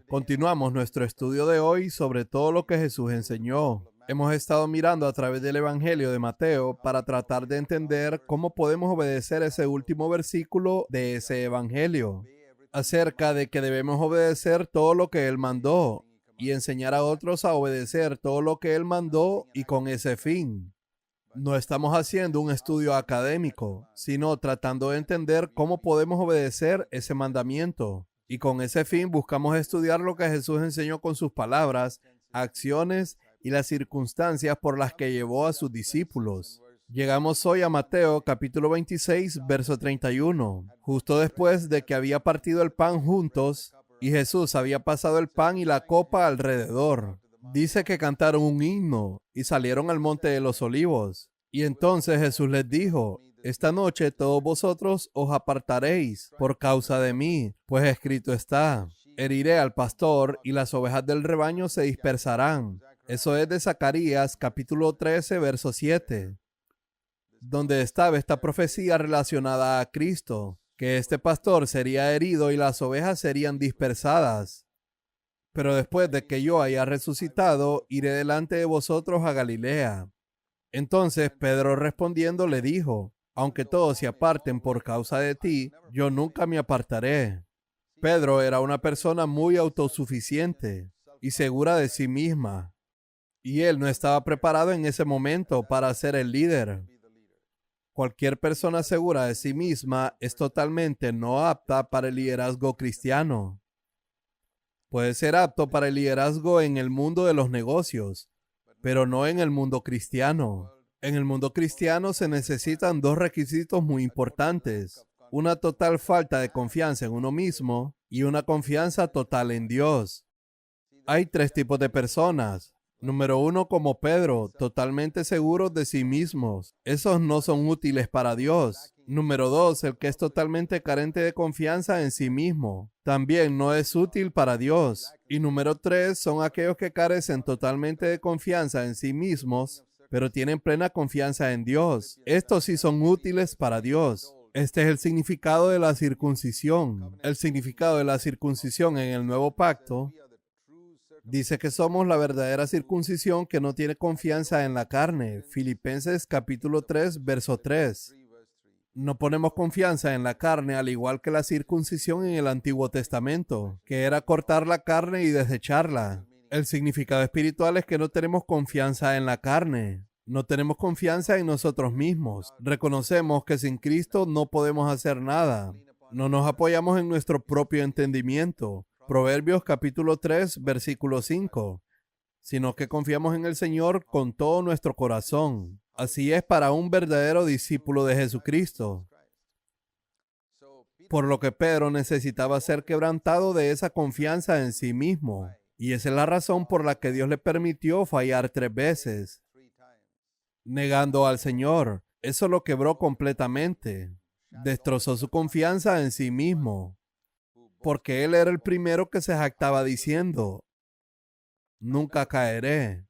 Continuamos nuestro estudio de hoy sobre todo lo que Jesús enseñó. Hemos estado mirando a través del Evangelio de Mateo para tratar de entender cómo podemos obedecer ese último versículo de ese Evangelio, acerca de que debemos obedecer todo lo que Él mandó y enseñar a otros a obedecer todo lo que Él mandó y con ese fin. No estamos haciendo un estudio académico, sino tratando de entender cómo podemos obedecer ese mandamiento. Y con ese fin buscamos estudiar lo que Jesús enseñó con sus palabras, acciones y las circunstancias por las que llevó a sus discípulos. Llegamos hoy a Mateo capítulo 26, verso 31, justo después de que había partido el pan juntos y Jesús había pasado el pan y la copa alrededor. Dice que cantaron un himno y salieron al monte de los olivos. Y entonces Jesús les dijo: esta noche todos vosotros os apartaréis por causa de mí, pues escrito está: heriré al pastor y las ovejas del rebaño se dispersarán. Eso es de Zacarías capítulo 13, verso 7, donde estaba esta profecía relacionada a Cristo, que este pastor sería herido y las ovejas serían dispersadas. Pero después de que yo haya resucitado, iré delante de vosotros a Galilea. Entonces Pedro respondiendo le dijo: aunque todos se aparten por causa de ti, yo nunca me apartaré. Pedro era una persona muy autosuficiente y segura de sí misma, y él no estaba preparado en ese momento para ser el líder. Cualquier persona segura de sí misma es totalmente no apta para el liderazgo cristiano. Puede ser apto para el liderazgo en el mundo de los negocios, pero no en el mundo cristiano. En el mundo cristiano se necesitan dos requisitos muy importantes: una total falta de confianza en uno mismo y una confianza total en Dios. Hay tres tipos de personas. Número uno, como Pedro, totalmente seguros de sí mismos. Esos no son útiles para Dios. Número dos, el que es totalmente carente de confianza en sí mismo. También no es útil para Dios. Y número tres, son aquellos que carecen totalmente de confianza en sí mismos, pero tienen plena confianza en Dios. Estos sí son útiles para Dios. Este es el significado de la circuncisión. El significado de la circuncisión en el nuevo pacto dice que somos la verdadera circuncisión que no tiene confianza en la carne. Filipenses capítulo 3, verso 3. No ponemos confianza en la carne, al igual que la circuncisión en el Antiguo Testamento, que era cortar la carne y desecharla. El significado espiritual es que no tenemos confianza en la carne. No tenemos confianza en nosotros mismos. Reconocemos que sin Cristo no podemos hacer nada. No nos apoyamos en nuestro propio entendimiento. Proverbios capítulo 3, versículo 5. Sino que confiamos en el Señor con todo nuestro corazón. Así es para un verdadero discípulo de Jesucristo. Por lo que Pedro necesitaba ser quebrantado de esa confianza en sí mismo. Y esa es la razón por la que Dios le permitió fallar 3 veces, negando al Señor. Eso lo quebró completamente. Destrozó su confianza en sí mismo, porque él era el primero que se jactaba diciendo: nunca caeré.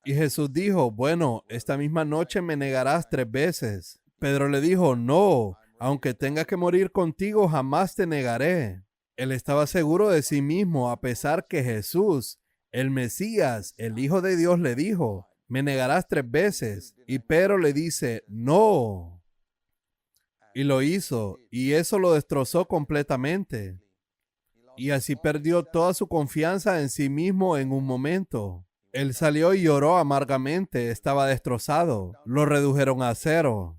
Y Jesús dijo: bueno, esta misma noche me negarás 3 veces. Pedro le dijo: no, aunque tenga que morir contigo, jamás te negaré. Él estaba seguro de sí mismo, a pesar que Jesús, el Mesías, el Hijo de Dios, le dijo: me negarás 3 veces. Y Pedro le dice: no. Y lo hizo, y eso lo destrozó completamente. Y así perdió toda su confianza en sí mismo en un momento. Él salió y lloró amargamente, estaba destrozado. Lo redujeron a 0.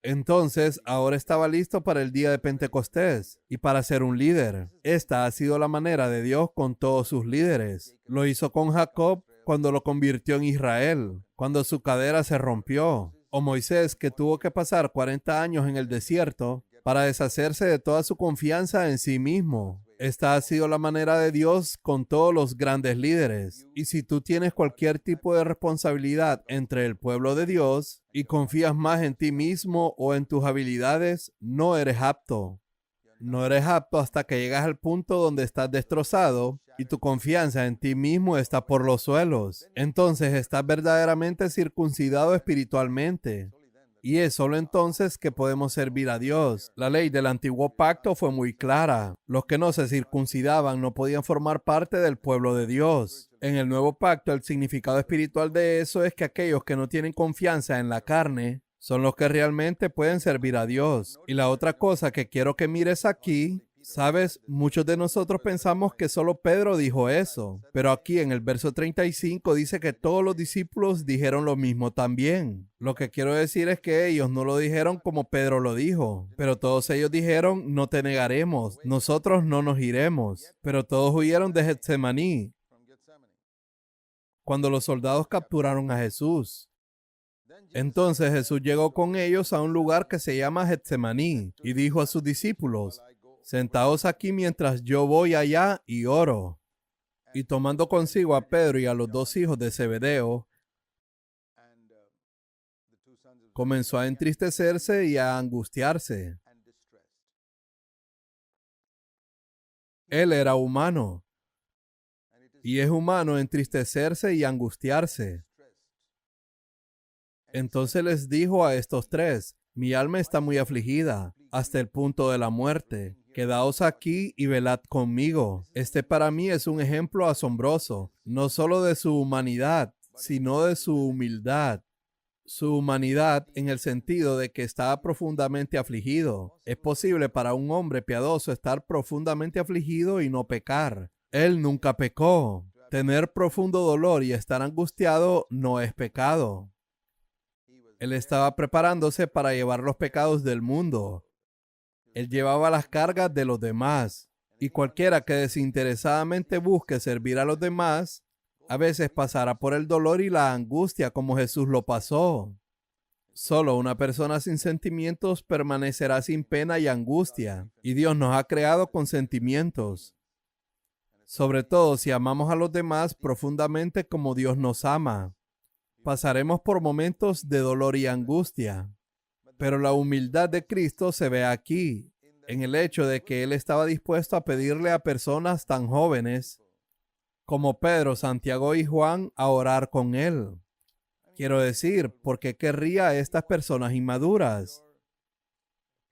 Entonces, ahora estaba listo para el día de Pentecostés y para ser un líder. Esta ha sido la manera de Dios con todos sus líderes. Lo hizo con Jacob cuando lo convirtió en Israel, cuando su cadera se rompió. O Moisés, que tuvo que pasar 40 años en el desierto para deshacerse de toda su confianza en sí mismo. Esta ha sido la manera de Dios con todos los grandes líderes. Y si tú tienes cualquier tipo de responsabilidad entre el pueblo de Dios y confías más en ti mismo o en tus habilidades, no eres apto. No eres apto hasta que llegas al punto donde estás destrozado y tu confianza en ti mismo está por los suelos. Entonces estás verdaderamente circuncidado espiritualmente. Y es solo entonces que podemos servir a Dios. La ley del antiguo pacto fue muy clara. Los que no se circuncidaban no podían formar parte del pueblo de Dios. En el nuevo pacto, el significado espiritual de eso es que aquellos que no tienen confianza en la carne son los que realmente pueden servir a Dios. Y la otra cosa que quiero que mires aquí, sabes, muchos de nosotros pensamos que solo Pedro dijo eso, pero aquí en el verso 35 dice que todos los discípulos dijeron lo mismo también. Lo que quiero decir es que ellos no lo dijeron como Pedro lo dijo, pero todos ellos dijeron, no te negaremos, nosotros no nos iremos, pero todos huyeron de Getsemaní cuando los soldados capturaron a Jesús. Entonces Jesús llegó con ellos a un lugar que se llama Getsemaní y dijo a sus discípulos, sentaos aquí mientras yo voy allá y oro. Y tomando consigo a Pedro y a los dos hijos de Zebedeo, comenzó a entristecerse y a angustiarse. Él era humano, y es humano entristecerse y angustiarse. Entonces les dijo a estos tres, mi alma está muy afligida, hasta el punto de la muerte. Quedaos aquí y velad conmigo. Este para mí es un ejemplo asombroso, no solo de su humanidad, sino de su humildad. Su humanidad en el sentido de que estaba profundamente afligido. Es posible para un hombre piadoso estar profundamente afligido y no pecar. Él nunca pecó. Tener profundo dolor y estar angustiado no es pecado. Él estaba preparándose para llevar los pecados del mundo. Él llevaba las cargas de los demás. Y cualquiera que desinteresadamente busque servir a los demás, a veces pasará por el dolor y la angustia como Jesús lo pasó. Solo una persona sin sentimientos permanecerá sin pena y angustia. Y Dios nos ha creado con sentimientos. Sobre todo si amamos a los demás profundamente como Dios nos ama. Pasaremos por momentos de dolor y angustia, pero la humildad de Cristo se ve aquí, en el hecho de que Él estaba dispuesto a pedirle a personas tan jóvenes como Pedro, Santiago y Juan a orar con Él. Quiero decir, ¿por qué querría a estas personas inmaduras?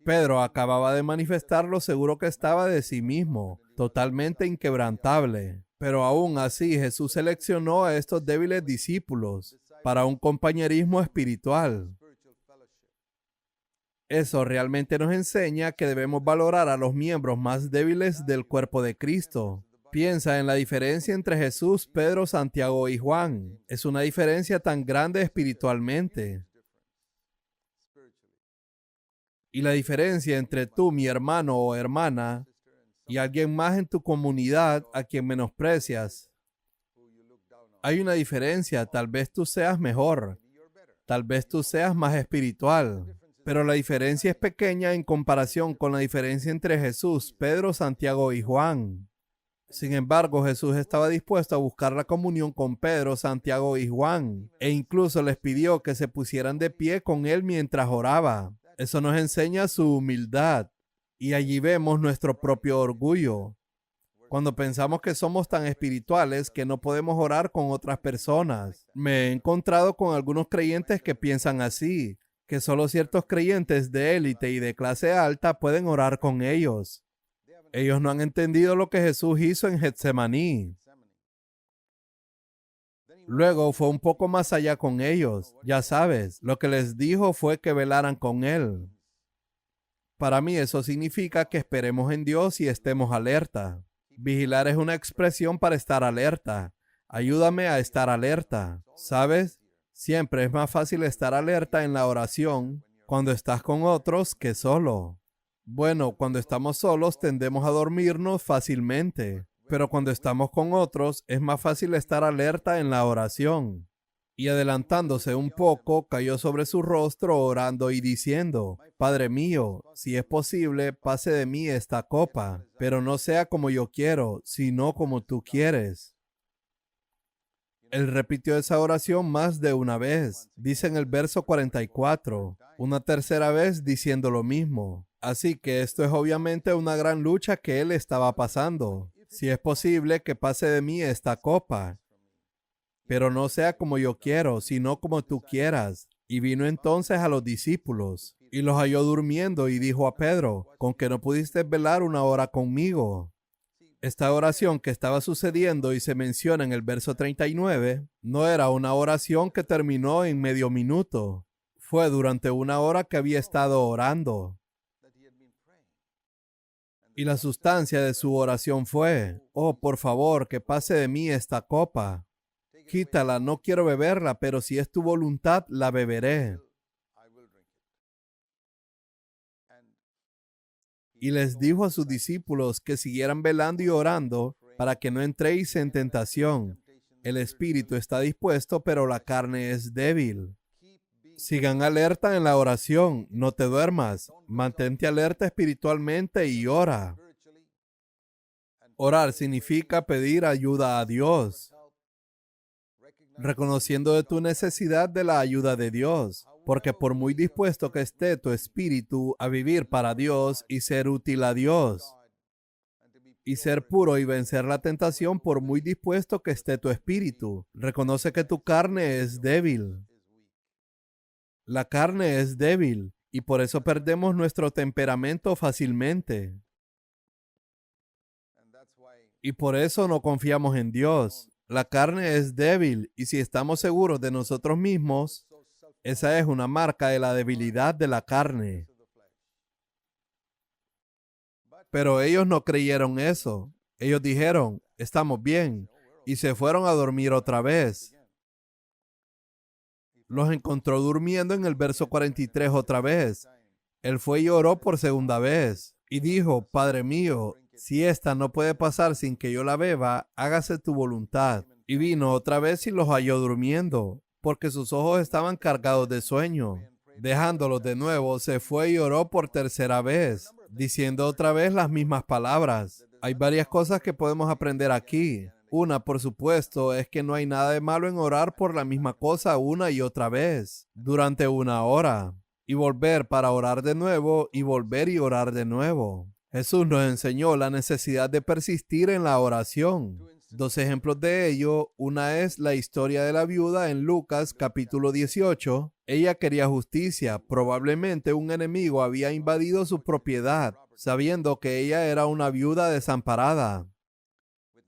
Pedro acababa de manifestar lo seguro que estaba de sí mismo, totalmente inquebrantable. Pero aún así Jesús seleccionó a estos débiles discípulos para un compañerismo espiritual. Eso realmente nos enseña que debemos valorar a los miembros más débiles del cuerpo de Cristo. Piensa en la diferencia entre Jesús, Pedro, Santiago y Juan. Es una diferencia tan grande espiritualmente. Y la diferencia entre tú, mi hermano o hermana, y alguien más en tu comunidad a quien menosprecias. Hay una diferencia, tal vez tú seas mejor, tal vez tú seas más espiritual, pero la diferencia es pequeña en comparación con la diferencia entre Jesús, Pedro, Santiago y Juan. Sin embargo, Jesús estaba dispuesto a buscar la comunión con Pedro, Santiago y Juan, e incluso les pidió que se pusieran de pie con él mientras oraba. Eso nos enseña su humildad, y allí vemos nuestro propio orgullo. Cuando pensamos que somos tan espirituales que no podemos orar con otras personas. Me he encontrado con algunos creyentes que piensan así, que solo ciertos creyentes de élite y de clase alta pueden orar con ellos. Ellos no han entendido lo que Jesús hizo en Getsemaní. Luego fue un poco más allá con ellos. Ya sabes, lo que les dijo fue que velaran con Él. Para mí eso significa que esperemos en Dios y estemos alerta. Vigilar es una expresión para estar alerta. Ayúdame a estar alerta. ¿Sabes? Siempre es más fácil estar alerta en la oración cuando estás con otros que solo. Bueno, cuando estamos solos tendemos a dormirnos fácilmente, pero cuando estamos con otros es más fácil estar alerta en la oración. Y adelantándose un poco, cayó sobre su rostro orando y diciendo, Padre mío, si es posible, pase de mí esta copa, pero no sea como yo quiero, sino como tú quieres. Él repitió esa oración más de una vez. Dice en el verso 44, una tercera vez diciendo lo mismo. Así que esto es obviamente una gran lucha que él estaba pasando. Si es posible, que pase de mí esta copa, pero no sea como yo quiero, sino como tú quieras. Y vino entonces a los discípulos, y los halló durmiendo, y dijo a Pedro, ¿con que no pudiste velar una hora conmigo? Esta oración que estaba sucediendo y se menciona en el verso 39, no era una oración que terminó en medio minuto. Fue durante una hora que había estado orando. Y la sustancia de su oración fue, oh, por favor, que pase de mí esta copa. Quítala, no quiero beberla, pero si es tu voluntad, la beberé. Y les dijo a sus discípulos que siguieran velando y orando para que no entréis en tentación. El espíritu está dispuesto, pero la carne es débil. Sigan alerta en la oración, no te duermas. Mantente alerta espiritualmente y ora. Orar significa pedir ayuda a Dios, reconociendo de tu necesidad de la ayuda de Dios, porque por muy dispuesto que esté tu espíritu a vivir para Dios y ser útil a Dios, y ser puro y vencer la tentación, por muy dispuesto que esté tu espíritu, reconoce que tu carne es débil. La carne es débil y por eso perdemos nuestro temperamento fácilmente. Y por eso no confiamos en Dios. La carne es débil y si estamos seguros de nosotros mismos, esa es una marca de la debilidad de la carne. Pero ellos no creyeron eso. Ellos dijeron, estamos bien, y se fueron a dormir otra vez. Los encontró durmiendo en el verso 43 otra vez. Él fue y oró por segunda vez y dijo, Padre mío, si esta no puede pasar sin que yo la beba, hágase tu voluntad. Y vino otra vez y los halló durmiendo, porque sus ojos estaban cargados de sueño. Dejándolos de nuevo, se fue y oró por tercera vez, diciendo otra vez las mismas palabras. Hay varias cosas que podemos aprender aquí. Una, por supuesto, es que no hay nada de malo en orar por la misma cosa una y otra vez, durante una hora, y volver para orar de nuevo, y volver y orar de nuevo. Jesús nos enseñó la necesidad de persistir en la oración. Dos ejemplos de ello, una es la historia de la viuda en Lucas capítulo 18. Ella quería justicia, probablemente un enemigo había invadido su propiedad, sabiendo que ella era una viuda desamparada,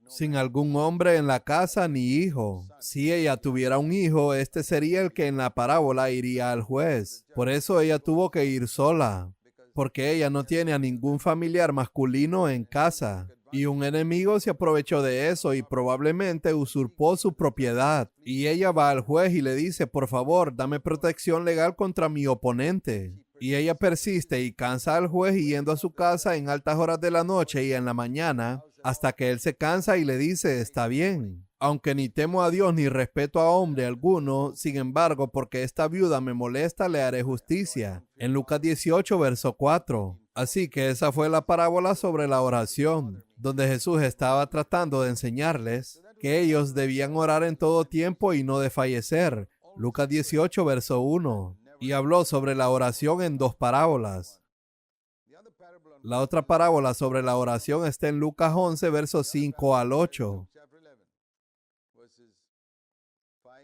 sin algún hombre en la casa ni hijo. Si ella tuviera un hijo, este sería el que en la parábola iría al juez. Por eso ella tuvo que ir sola, porque ella no tiene a ningún familiar masculino en casa. Y un enemigo se aprovechó de eso y probablemente usurpó su propiedad. Y ella va al juez y le dice, por favor, dame protección legal contra mi oponente. Y ella persiste y cansa al juez yendo a su casa en altas horas de la noche y en la mañana, hasta que él se cansa y le dice, está bien. Aunque ni temo a Dios ni respeto a hombre alguno, sin embargo, porque esta viuda me molesta, le haré justicia. En Lucas 18, verso 4. Así que esa fue la parábola sobre la oración, donde Jesús estaba tratando de enseñarles que ellos debían orar en todo tiempo y no desfallecer. Lucas 18, verso 1. Y habló sobre la oración en dos parábolas. La otra parábola sobre la oración está en Lucas 11, versos 5 al 8.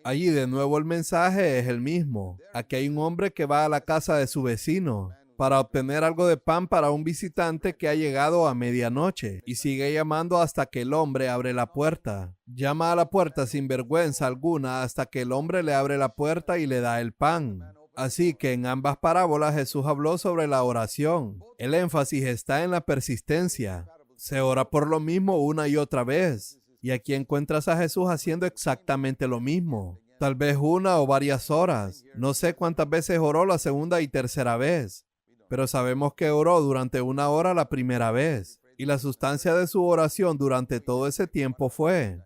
Allí de nuevo el mensaje es el mismo. Aquí hay un hombre que va a la casa de su vecino para obtener algo de pan para un visitante que ha llegado a medianoche y sigue llamando hasta que el hombre abre la puerta. Llama a la puerta sin vergüenza alguna hasta que el hombre le abre la puerta y le da el pan. Así que en ambas parábolas Jesús habló sobre la oración. El énfasis está en la persistencia. Se ora por lo mismo una y otra vez. Y aquí encuentras a Jesús haciendo exactamente lo mismo. Tal vez una o varias horas. No sé cuántas veces oró la segunda y tercera vez, pero sabemos que oró durante una hora la primera vez. Y la sustancia de su oración durante todo ese tiempo fue: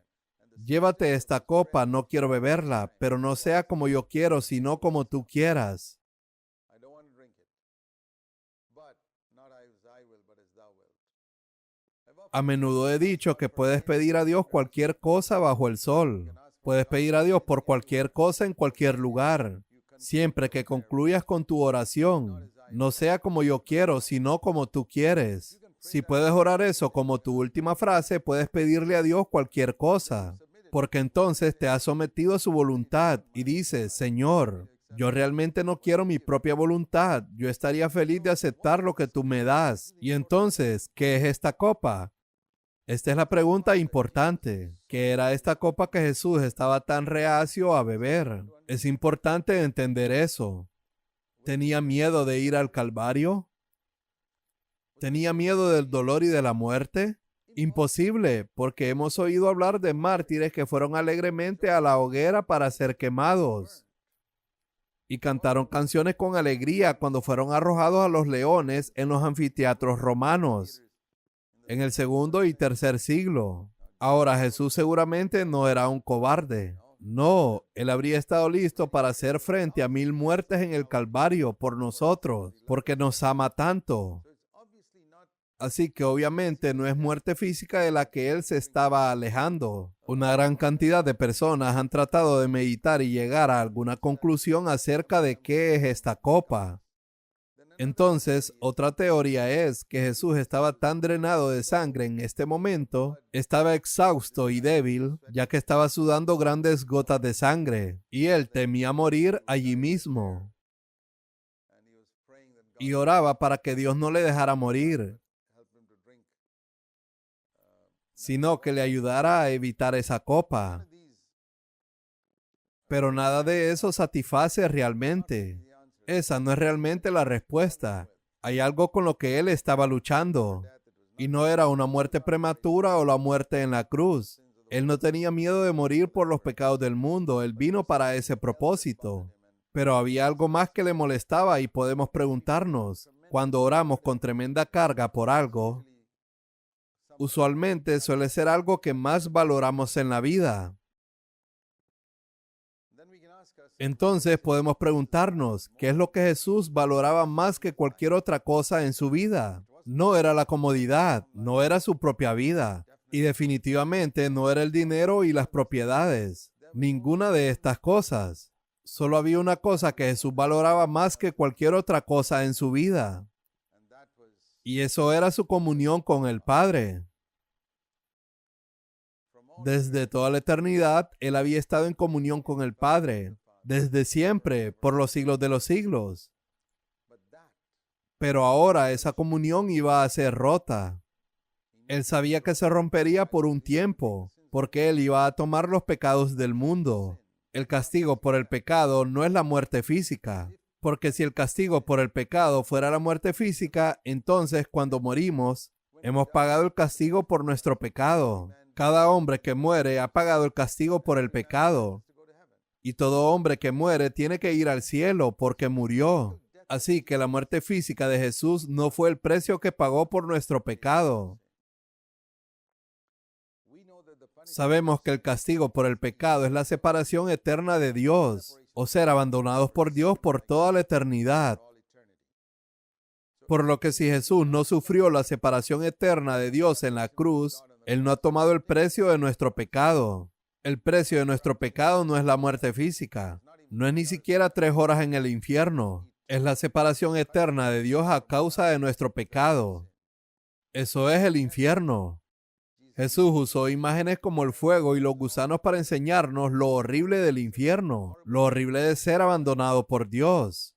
llévate esta copa, no quiero beberla, pero no sea como yo quiero, sino como tú quieras. A menudo he dicho que puedes pedir a Dios cualquier cosa bajo el sol. Puedes pedir a Dios por cualquier cosa en cualquier lugar. Siempre que concluyas con tu oración, no sea como yo quiero, sino como tú quieres. Si puedes orar eso como tu última frase, puedes pedirle a Dios cualquier cosa, porque entonces te has sometido a su voluntad y dices, Señor, Yo realmente no quiero mi propia voluntad. Yo estaría feliz de aceptar lo que tú me das. Y entonces, ¿qué es esta copa? Esta es la pregunta importante. ¿Qué era esta copa que Jesús estaba tan reacio a beber? Es importante entender eso. ¿Tenía miedo de ir al Calvario? ¿Tenía miedo del dolor y de la muerte? Imposible, porque hemos oído hablar de mártires que fueron alegremente a la hoguera para ser quemados y cantaron canciones con alegría cuando fueron arrojados a los leones en los anfiteatros romanos en el segundo y tercer siglo. Ahora, Jesús seguramente no era un cobarde. No, él habría estado listo para hacer frente a 1000 muertes en el Calvario por nosotros, porque nos ama tanto. Así que obviamente no es muerte física de la que él se estaba alejando. Una gran cantidad de personas han tratado de meditar y llegar a alguna conclusión acerca de qué es esta copa. Entonces, otra teoría es que Jesús estaba tan drenado de sangre en este momento, estaba exhausto y débil, ya que estaba sudando grandes gotas de sangre, y él temía morir allí mismo. Y oraba para que Dios no le dejara morir, sino que le ayudara a evitar esa copa. Pero nada de eso satisface realmente. Esa no es realmente la respuesta. Hay algo con lo que él estaba luchando. Y no era una muerte prematura o la muerte en la cruz. Él no tenía miedo de morir por los pecados del mundo. Él vino para ese propósito. Pero había algo más que le molestaba y podemos preguntarnos, cuando oramos con tremenda carga por algo, usualmente suele ser algo que más valoramos en la vida. Entonces podemos preguntarnos, ¿qué es lo que Jesús valoraba más que cualquier otra cosa en su vida? No era la comodidad, no era su propia vida, y definitivamente no era el dinero y las propiedades. Ninguna de estas cosas. Solo había una cosa que Jesús valoraba más que cualquier otra cosa en su vida, y eso era su comunión con el Padre. Desde toda la eternidad, él había estado en comunión con el Padre, desde siempre, por los siglos de los siglos. Pero ahora esa comunión iba a ser rota. Él sabía que se rompería por un tiempo, porque él iba a tomar los pecados del mundo. El castigo por el pecado no es la muerte física, porque si el castigo por el pecado fuera la muerte física, entonces cuando morimos, hemos pagado el castigo por nuestro pecado. Cada hombre que muere ha pagado el castigo por el pecado. Y todo hombre que muere tiene que ir al cielo porque murió. Así que la muerte física de Jesús no fue el precio que pagó por nuestro pecado. Sabemos que el castigo por el pecado es la separación eterna de Dios, o ser abandonados por Dios por toda la eternidad. Por lo que si Jesús no sufrió la separación eterna de Dios en la cruz, Él no ha tomado el precio de nuestro pecado. El precio de nuestro pecado no es la muerte física, no es ni siquiera 3 horas en el infierno. Es la separación eterna de Dios a causa de nuestro pecado. Eso es el infierno. Jesús usó imágenes como el fuego y los gusanos para enseñarnos lo horrible del infierno, lo horrible de ser abandonado por Dios.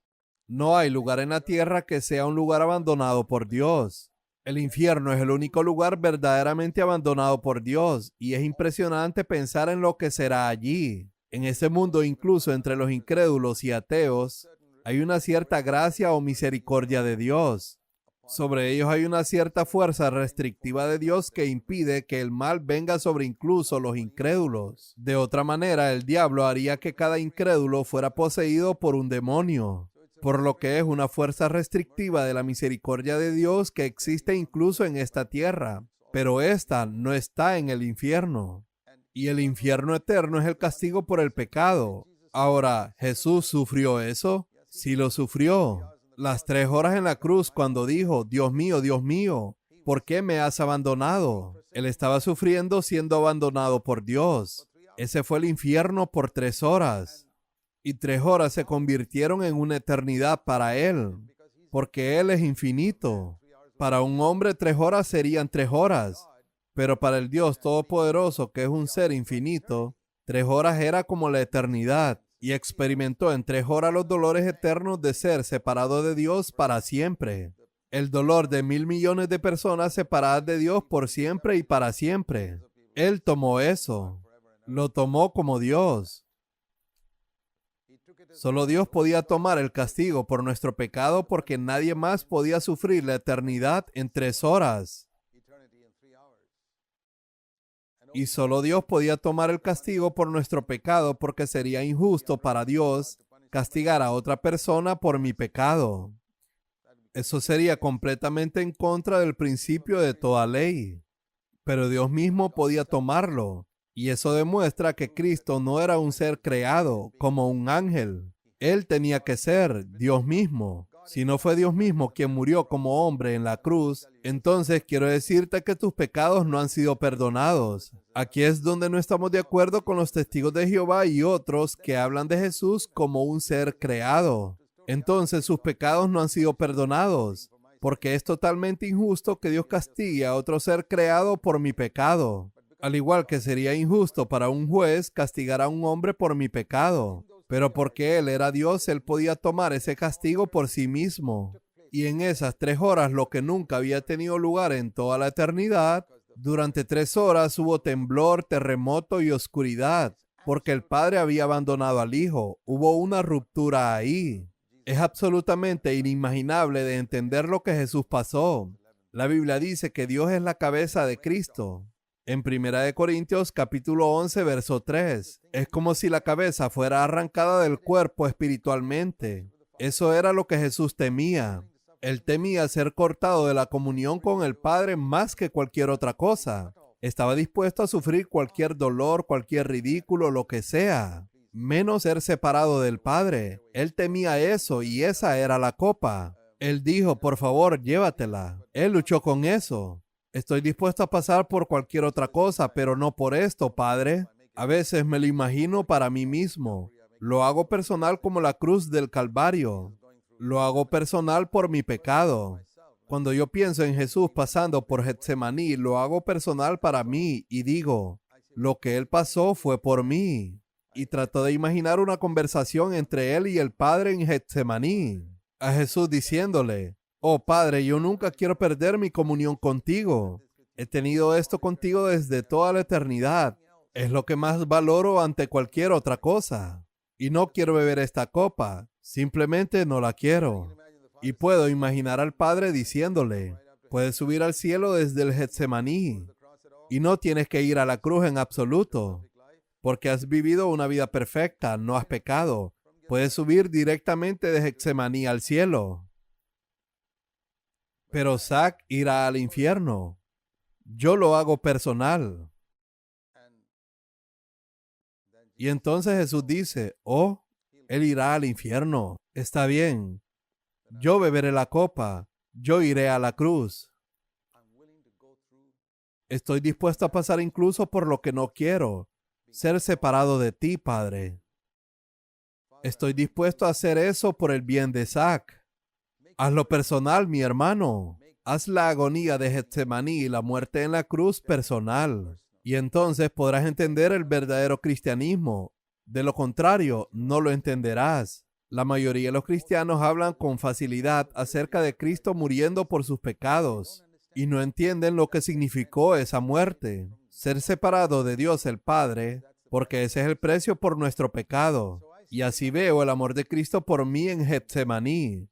No hay lugar en la tierra que sea un lugar abandonado por Dios. El infierno es el único lugar verdaderamente abandonado por Dios, y es impresionante pensar en lo que será allí. En ese mundo, incluso entre los incrédulos y ateos, hay una cierta gracia o misericordia de Dios. Sobre ellos hay una cierta fuerza restrictiva de Dios que impide que el mal venga sobre incluso los incrédulos. De otra manera, el diablo haría que cada incrédulo fuera poseído por un demonio, por lo que es una fuerza restrictiva de la misericordia de Dios que existe incluso en esta tierra, pero esta no está en el infierno. Y el infierno eterno es el castigo por el pecado. Ahora, ¿Jesús sufrió eso? Sí lo sufrió. Las 3 horas en la cruz cuando dijo, Dios mío, ¿por qué me has abandonado? Él estaba sufriendo siendo abandonado por Dios. Ese fue el infierno por 3 horas. Y 3 horas se convirtieron en una eternidad para Él, porque Él es infinito. Para un hombre 3 horas serían 3 horas, pero para el Dios Todopoderoso, que es un ser infinito, 3 horas era como la eternidad. y experimentó en 3 horas los dolores eternos de ser separado de Dios para siempre. El dolor de 1.000 millones de personas separadas de Dios por siempre y para siempre. Él tomó eso. Lo tomó como Dios. Solo Dios podía tomar el castigo por nuestro pecado porque nadie más podía sufrir la eternidad en 3 horas. Y solo Dios podía tomar el castigo por nuestro pecado porque sería injusto para Dios castigar a otra persona por mi pecado. Eso sería completamente en contra del principio de toda ley. Pero Dios mismo podía tomarlo. Y eso demuestra que Cristo no era un ser creado como un ángel. Él tenía que ser Dios mismo. Si no fue Dios mismo quien murió como hombre en la cruz, entonces quiero decirte que tus pecados no han sido perdonados. Aquí es donde no estamos de acuerdo con los testigos de Jehová y otros que hablan de Jesús como un ser creado. Entonces sus pecados no han sido perdonados, porque es totalmente injusto que Dios castigue a otro ser creado por mi pecado. Al igual que sería injusto para un juez castigar a un hombre por mi pecado. Pero porque Él era Dios, Él podía tomar ese castigo por sí mismo. Y en esas 3 horas, lo que nunca había tenido lugar en toda la eternidad, durante 3 horas hubo temblor, terremoto y oscuridad, porque el Padre había abandonado al Hijo. Hubo una ruptura ahí. Es absolutamente inimaginable de entender lo que Jesús pasó. La Biblia dice que Dios es la cabeza de Cristo. En 1 Corintios capítulo 11, verso 3, es como si la cabeza fuera arrancada del cuerpo espiritualmente. Eso era lo que Jesús temía. Él temía ser cortado de la comunión con el Padre más que cualquier otra cosa. Estaba dispuesto a sufrir cualquier dolor, cualquier ridículo, lo que sea, menos ser separado del Padre. Él temía eso y esa era la copa. Él dijo, por favor, llévatela. Él luchó con eso. Estoy dispuesto a pasar por cualquier otra cosa, pero no por esto, Padre. A veces me lo imagino para mí mismo. Lo hago personal como la cruz del Calvario. Lo hago personal por mi pecado. Cuando yo pienso en Jesús pasando por Getsemaní, lo hago personal para mí y digo, lo que Él pasó fue por mí. Y trato de imaginar una conversación entre Él y el Padre en Getsemaní. A Jesús diciéndole, oh Padre, yo nunca quiero perder mi comunión contigo. He tenido esto contigo desde toda la eternidad. Es lo que más valoro ante cualquier otra cosa. Y no quiero beber esta copa. Simplemente no la quiero. Y puedo imaginar al Padre diciéndole, puedes subir al cielo desde el Getsemaní. Y no tienes que ir a la cruz en absoluto. Porque has vivido una vida perfecta, no has pecado. Puedes subir directamente de Getsemaní al cielo. Pero Zac irá al infierno. Yo lo hago personal. Y entonces Jesús dice, oh, Él irá al infierno. Está bien. Yo beberé la copa. Yo iré a la cruz. Estoy dispuesto a pasar incluso por lo que no quiero. Ser separado de ti, Padre. Estoy dispuesto a hacer eso por el bien de Zac. Hazlo personal, mi hermano. Haz la agonía de Getsemaní y la muerte en la cruz personal. Y entonces podrás entender el verdadero cristianismo. De lo contrario, no lo entenderás. La mayoría de los cristianos hablan con facilidad acerca de Cristo muriendo por sus pecados y no entienden lo que significó esa muerte. Ser separado de Dios el Padre, porque ese es el precio por nuestro pecado. Y así veo el amor de Cristo por mí en Getsemaní,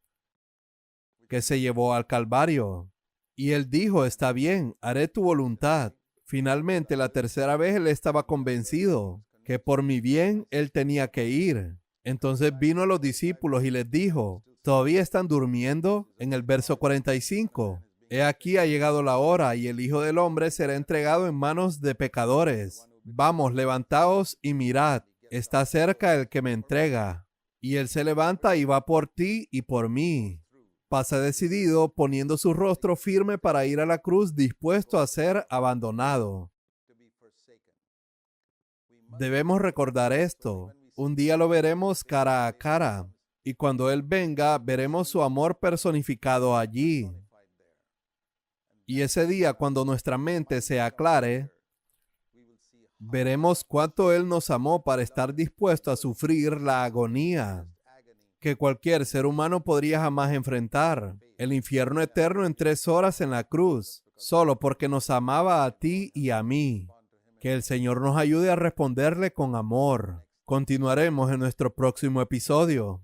que se llevó al Calvario. Y Él dijo, está bien, haré tu voluntad. Finalmente, la tercera vez Él estaba convencido que por mi bien Él tenía que ir. Entonces vino a los discípulos y les dijo, ¿todavía están durmiendo? En el verso 45, he aquí ha llegado la hora y el Hijo del Hombre será entregado en manos de pecadores. Vamos, levantaos y mirad, está cerca el que me entrega. Y Él se levanta y va por ti y por mí. Pasa decidido, poniendo su rostro firme para ir a la cruz, dispuesto a ser abandonado. Debemos recordar esto. Un día lo veremos cara a cara. Y cuando Él venga, veremos su amor personificado allí. Y ese día, cuando nuestra mente se aclare, Veremos cuánto Él nos amó para estar dispuesto a sufrir la agonía que cualquier ser humano podría jamás enfrentar, el infierno eterno en 3 horas en la cruz, solo porque nos amaba a ti y a mí. Que el Señor nos ayude a responderle con amor. Continuaremos en nuestro próximo episodio.